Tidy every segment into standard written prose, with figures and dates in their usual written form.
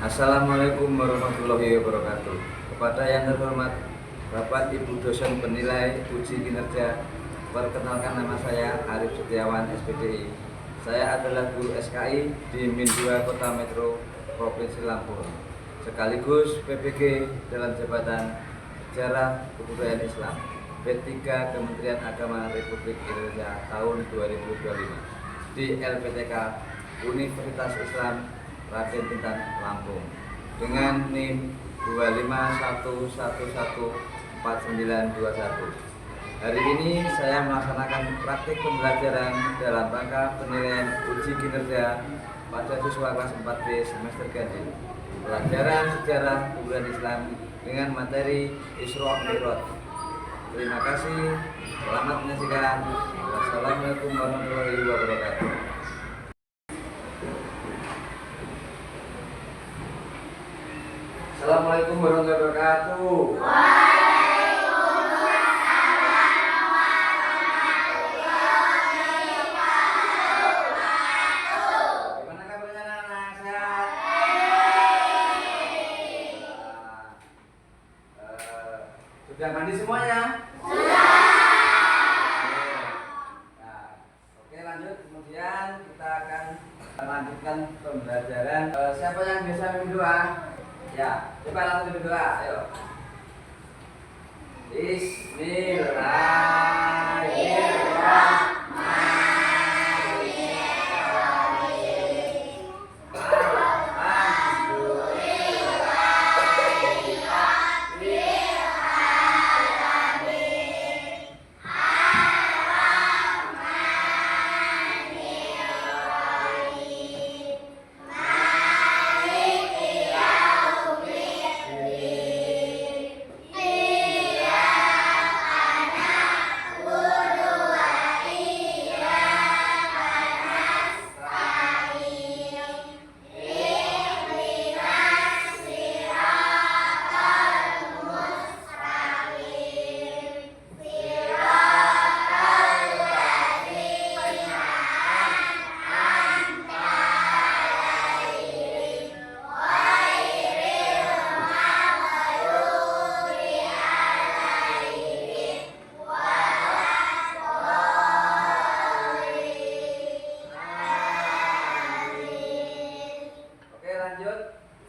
Assalamualaikum warahmatullahi wabarakatuh. Kepada yang terhormat Bapak Ibu dosen penilai uji kinerja, perkenalkan nama saya Arif Setiawan SPDI. Saya adalah guru SKI di Min 2 Kota Metro Provinsi Lampung, sekaligus PPG dalam jabatan Sejarah Kebudayaan Islam P3 Kementerian Agama Republik Indonesia tahun 2025 di LPTK Universitas Islam Raden Intan Lampung dengan NIM 251114921. Hari ini saya melaksanakan praktik pembelajaran dalam rangka penilaian uji kinerja pada siswa kelas 4B semester ganjil pelajaran sejarah kebudayaan Islam dengan materi Isra Mi'raj. Terima kasih, selamat menyaksikan. Wassalamualaikum warahmatullahi wabarakatuh. Assalamualaikum warahmatullahi wabarakatuh. Gimana kabarnya anak-anak? Sehat? Sudah mandi semuanya? Oke, lanjut. Kemudian kita akan melanjutkan pembelajaran. Siapa yang biasa memimpin doa? Ya, coba langsung berdoa, ayo. Bismillahirrahmanirrahim.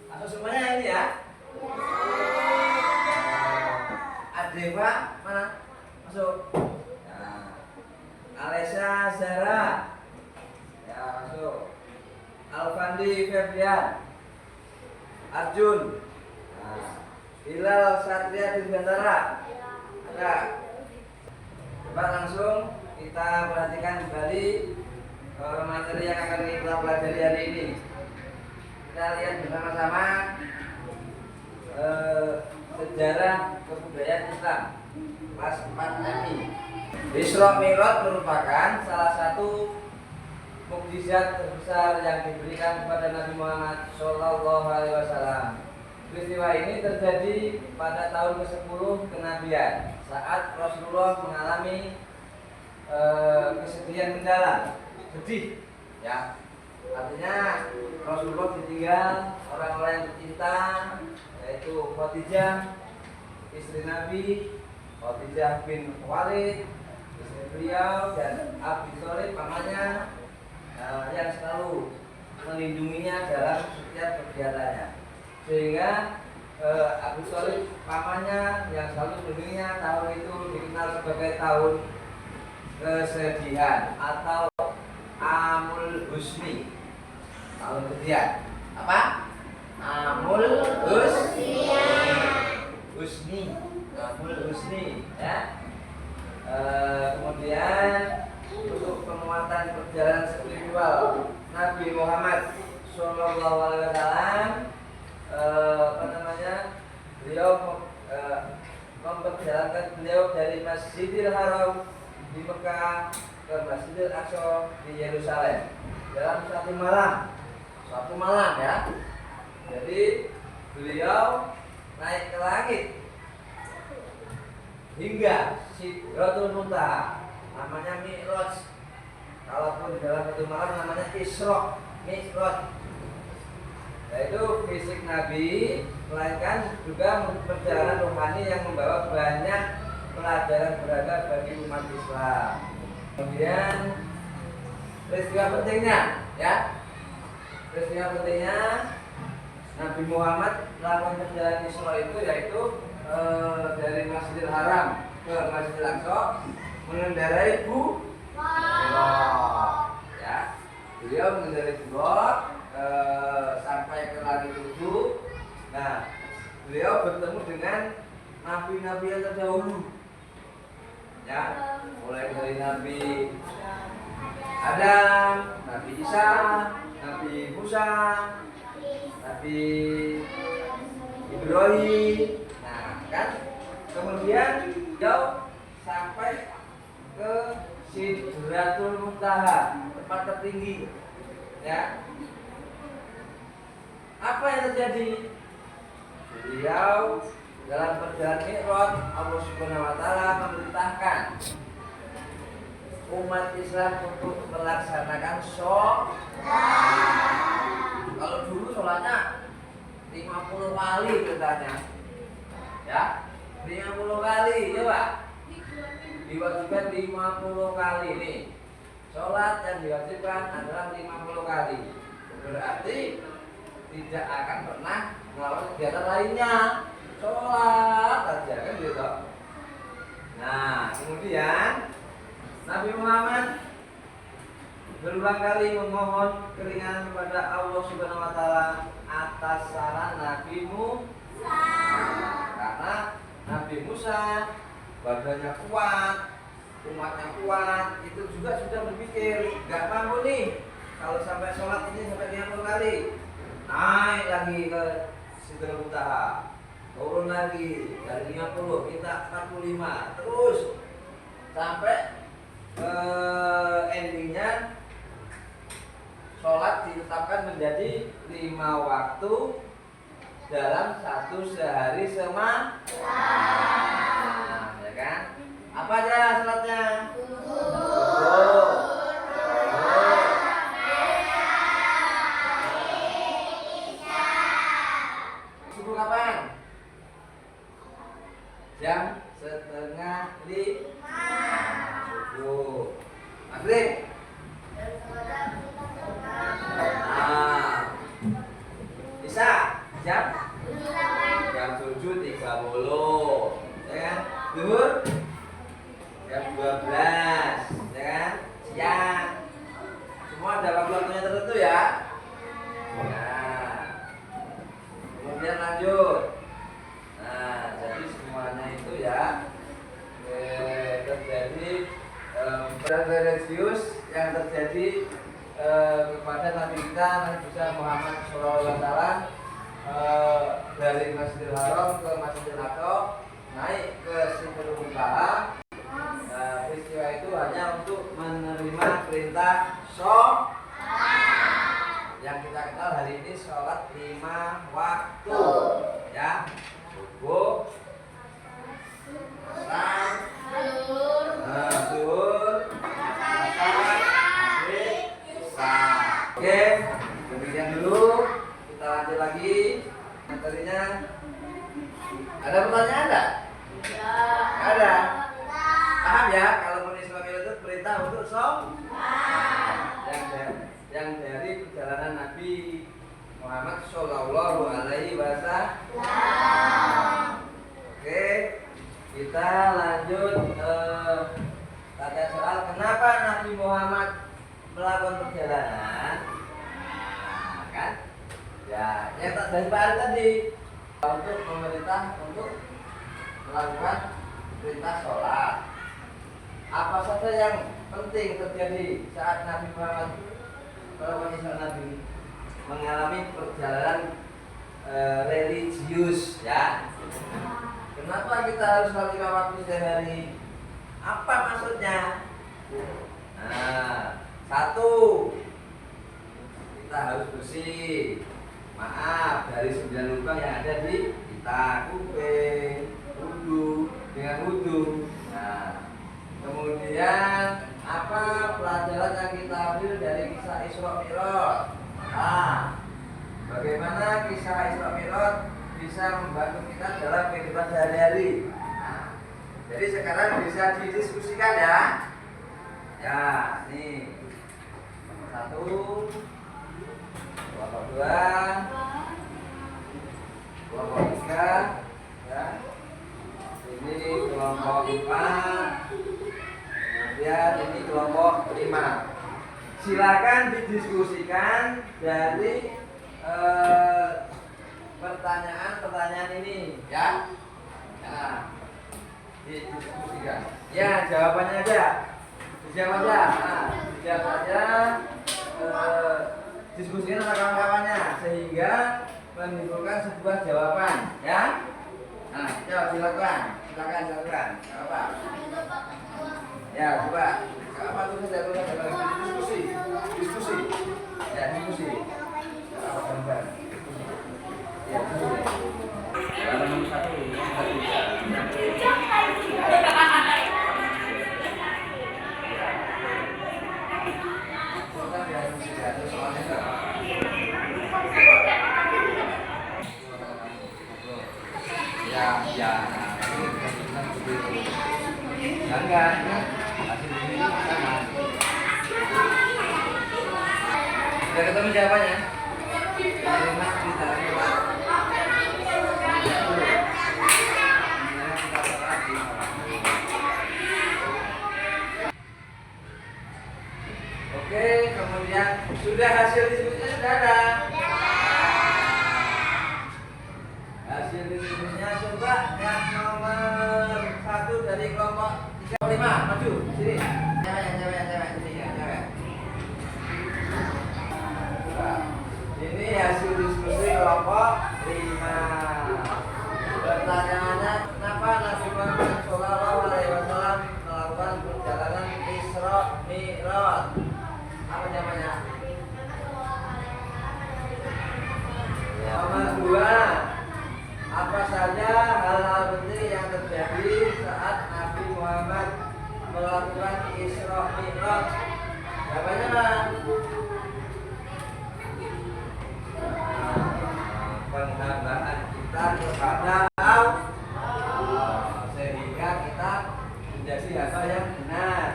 Masuk semuanya ini ya. Adeva mana? Masuk. Nah, Alesya Zara. Ya, masuk. Alfandi Febrian. Arjun. Nah, Hilal Satria Dirgantara. Ada. Coba langsung kita perhatikan kembali materi yang akan kita pelajari hari ini. Kita lihat bersama-sama sejarah kebudayaan Islam kelas 4 MI. Isra Mi'raj merupakan salah satu mukjizat terbesar yang diberikan kepada Nabi Muhammad SAW. Peristiwa ini terjadi pada tahun ke-10 kenabian saat Rasulullah mengalami kesedihan mendalam, sedih ya. Artinya Rasulullah ditinggal orang-orang yang tercinta, yaitu Khadijah istri Nabi, Khadijah bin Khuwailid istri beliau, dan Abi Thalib pamannya yang selalu melindunginya dalam setiap kegiatannya. Sehingga Abi Thalib pamannya yang selalu melindunginya tahun itu dikenal sebagai tahun kesedihan atau Amul Husni, tahun kesian. Apa? Amul Husni. Amul Husni ya. Kemudian untuk penguatan perjalanan spiritual Nabi Muhammad Sallallahu Alaihi Wasallam, beliau memperjalankan beliau dari Masjidil Haram di Mekah ke Masjidil Aqsa di Yerusalem dalam satu malam ya. Jadi beliau naik ke langit hingga Sidratul Muntaha, namanya Mi'raj. Kalaupun dalam satu malam namanya Isra Mi'raj. yaitu fisik Nabi, melainkan juga perjalanan rohani yang membawa banyak pelajaran berharga bagi umat Islam. Kemudian peristiwa pentingnya, ya, peristiwa pentingnya Nabi Muhammad melakukan perjalanan Isra itu yaitu dari Masjidil Haram ke Masjidil Aqsa mengendarai ya, beliau mengendarai buraq sampai ke langit 7. Nah, beliau bertemu dengan nabi-nabi yang terdahulu, ya, mulai dari Nabi Adam, Nabi Isa, Nabi Musa, Nabi Ibrahim. Nah, kan kemudian beliau sampai ke Sidratul Muntaha, tempat tertinggi, ya. Apa yang terjadi? Beliau dalam perjalanan Mi'raj, Allah Subhanahu wa taala memerintahkan umat Islam untuk melaksanakan sholat. Kalau dulu sholatnya 50 kali katanya, ya, 50 kali, ya Pak. Diwajibkan 50 kali nih. Sholat yang diwajibkan adalah 50 kali. Berarti tidak akan pernah melakukan kegiatan lainnya, sholat aja, kan gitu. Nah, kemudian Nabi Muhammad berulang kali memohon keringanan kepada Allah Subhanahu wa taala atas saran Nabi Musa. Karena Nabi Musa badannya kuat, umatnya kuat, itu juga sudah berpikir, nggak mampu nih kalau sampai sholat ini sampai 50 kali. Naik lagi ke Sidratul Muntaha, turun lagi dari 50 kita 45, terus sampai endingnya sholat ditetapkan menjadi 5 waktu dalam satu sehari semalam. Nah, ya kan? Apa aja sholatnya? Subuh kapan? Jam 4:30 subuh. Maghrib? Bisa jam 7:30, ya kan? Zuhur jam 12, ya kan? Siang semua ada waktu-waktunya tertentu, ya. Nah, kemudian lanjut. Nah, jadi semuanya itu, ya, terjadi religius yang terjadi kepada Nabi kita Nabi Muhammad SAW dari Masjidil Haram ke Masjidil Aqsa, naik ke Sidratul Muntaha. Peristiwa itu hanya untuk menerima perintah sholat yang kita kenal hari ini, sholat 5 waktu, ya, subuh, asar, zuhur, asar, maghrib, isya. Oke, demikian dulu. Kita lanjut lagi materinya. Ada pertanyaan enggak? Ada. Paham ya? Kalau Islam itu perintah untuk sholat. Yang dari perjalanan Nabi Muhammad Shallallahu Alaihi Wasallam. Oke, kita lanjut tanya soal kenapa Nabi Muhammad melakukan perjalanan. Nah, kan? Ya, yang dari Pak Ari tadi untuk pemerintah untuk melakukan perintah sholat. Apa saja yang penting terjadi saat Nabi Muhammad Nabi mengalami perjalanan religius, ya. Kenapa kita harus sholat 5 waktu sehari? Apa maksudnya? Nah, 1, kita harus bersih, maaf, dari 9 lubang yang ada di kita, kuping, wudu, dengan wudu. Nah, kemudian apa pelajaran yang kita ambil dari kisah Isra Mi'raj? Nah, Bagaimana kisah Isra Mi'raj bisa membantu kita dalam kehidupan sehari-hari. Nah, jadi sekarang bisa didiskusikan ya. Ya, nih nomor 1, kelompok 2, kelompok 3, ya. Ini kelompok 4, kemudian ini kelompok 5. Silakan didiskusikan dari pertanyaan-pertanyaan ini ya. Nah, didiskusikan. Ya, jawabannya aja. Dijawab aja. Nah, dijawab aja. Diskusikan sama kawan-kawannya sehingga menimbulkan sebuah jawaban ya. Nah, coba silakan. Silakan dilakukan. Enggak apa. Ya, coba. Enggak apa tuh diskusi. Diskusi. Ya, diskusi. Ya, nomor 1 ya, enggak, hasil ini sama. Sudah ketemu jawabannya? Oke, kemudian sudah hasil diskusinya sudah ada. Hasil diskusinya coba yang nomor 1 dari kelompok 35 maju sini. Cewek sini ya, cewek. Ini hasil diskusi kelompok 5. Pertanyaannya, kenapa Nabi Muhammad SAW melakukan perjalanan Isra Mi'raj? Apa namanya? Nomor 2. Apa saja hal-hal penting yang terjadi saat Nabi Muhammad melakukan Isra Mi'raj? Jawabannya apa? Penghambaan kita kepada Allah sehingga kita menjadi hamba yang benar.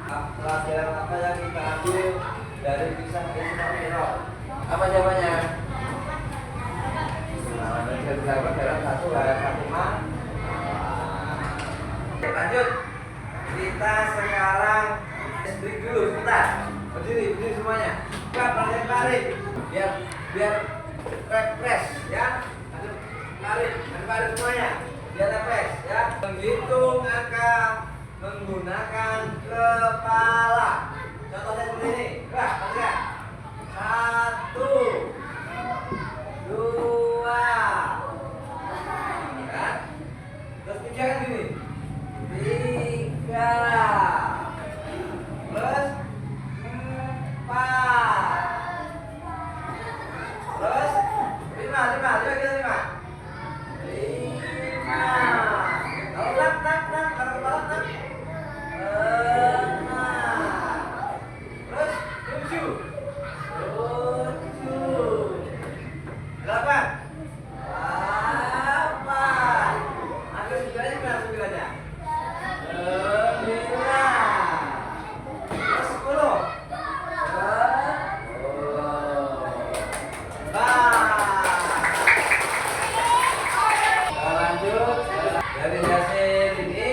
Pelajaran apa yang kita ambil dari kisah Isra Mi'raj? Apa jawabannya? Bisa dilakukan dalam 1 ayat 5. Lanjut. Kita sekarang break dulu sebentar. Berdiri semuanya. Buka tarik. Biar refresh ya. Tarik semuanya. Biar refresh ya. Menghitung angka menggunakan kepala. Contohnya seperti ini. Perhatikan. 1, 2, ya. Terus 3 kan gini. 3 plus 4 plus 5 kira 5. Kalau tak terus 7 8. Angka 9-nya berapa 9-nya? 9. Terus 10. Lanjut dari hasil ini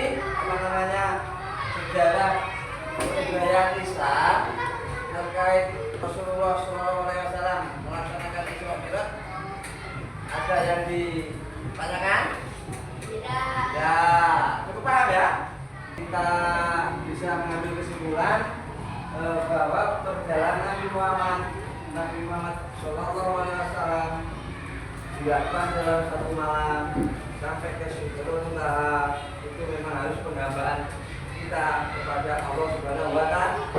sejarah kebudayaan Islam terkait Rasulullah SAW melaksanakan Isra Mi'raj. Ada yang ditanyakan? Tidak. Ya, cukup paham ya? Kita bisa mengambil kesimpulan bahwa perjalanan Nabi Muhammad SAW dilakukan dalam 1 malam sampai ke Sidratul Muntaha. Itu memang harus penghambaan kita kepada Allah Subhanahu wa Ta'ala.